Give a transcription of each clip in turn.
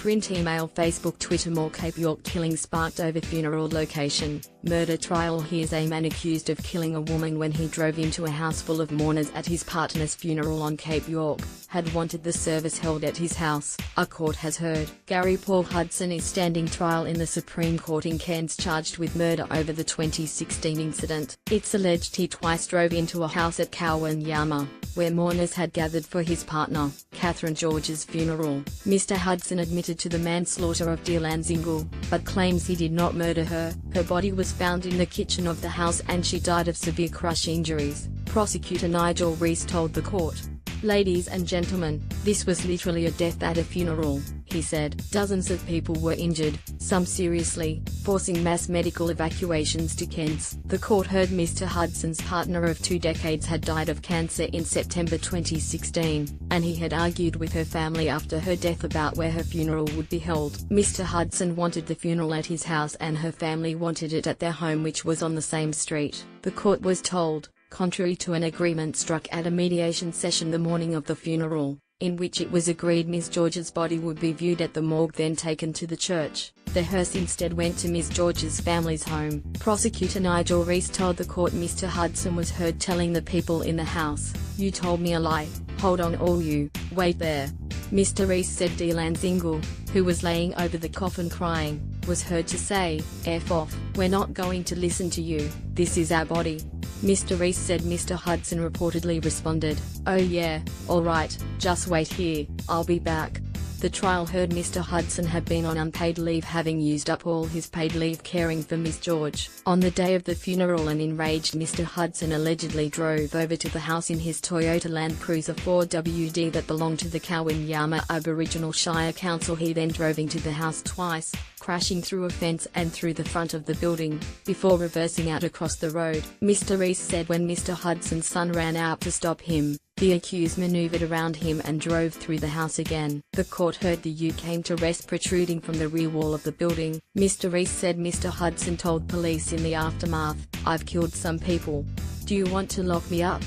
Print, email, Facebook, Twitter. More Cape York killing sparked over funeral location. Murder trial. Here's a man accused of killing a woman when he drove into a house full of mourners at his partner's funeral on Cape York. Had wanted the service held at his house, a court has heard. Gary Paul Hudson is standing trial in the Supreme Court in Cairns, charged with murder over the 2016 incident. It's alleged he twice drove into a house at Kawanyama, where mourners had gathered for his partner, Catherine George's funeral. Mr. Hudson admitted to the manslaughter of Dylan Zingle, but claims he did not murder her. Her body was found in the kitchen of the house and she died of severe crush injuries, prosecutor Nigel Rees told the court. "Ladies and gentlemen, this was literally a death at a funeral," he said. "Dozens of people were injured, some seriously, forcing mass medical evacuations to Cairns." The court heard Mr. Hudson's partner of 2 decades had died of cancer in September 2016, and he had argued with her family after her death about where her funeral would be held. Mr. Hudson wanted the funeral at his house and her family wanted it at their home, which was on the same street, the court was told, contrary to an agreement struck at a mediation session the morning of the funeral, in which it was agreed Ms. George's body would be viewed at the morgue then taken to the church. The hearse instead went to Ms. George's family's home. Prosecutor Nigel Rees told the court Mr. Hudson was heard telling the people in the house, "You told me a lie, hold on all you, wait there." Mr. Rees said Dylan Zingle, who was laying over the coffin crying, was heard to say, "F off, we're not going to listen to you, this is our body." Mr. Rees said Mr. Hudson reportedly responded, "Oh yeah, alright, just wait here, I'll be back." The trial heard Mr. Hudson had been on unpaid leave, having used up all his paid leave caring for Miss George. On the day of the funeral, an enraged Mr. Hudson allegedly drove over to the house in his Toyota Land Cruiser 4WD that belonged to the Kawanyama Aboriginal Shire Council. He then drove into the house twice, crashing through a fence and through the front of the building, before reversing out across the road. Mr. Rees said when Mr. Hudson's son ran out to stop him, the accused maneuvered around him and drove through the house again. The court heard the U came to rest protruding from the rear wall of the building. Mr. Rees said Mr. Hudson told police in the aftermath, "I've killed some people. Do you want to lock me up?"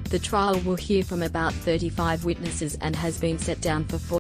The trial will hear from about 35 witnesses and has been set down for 4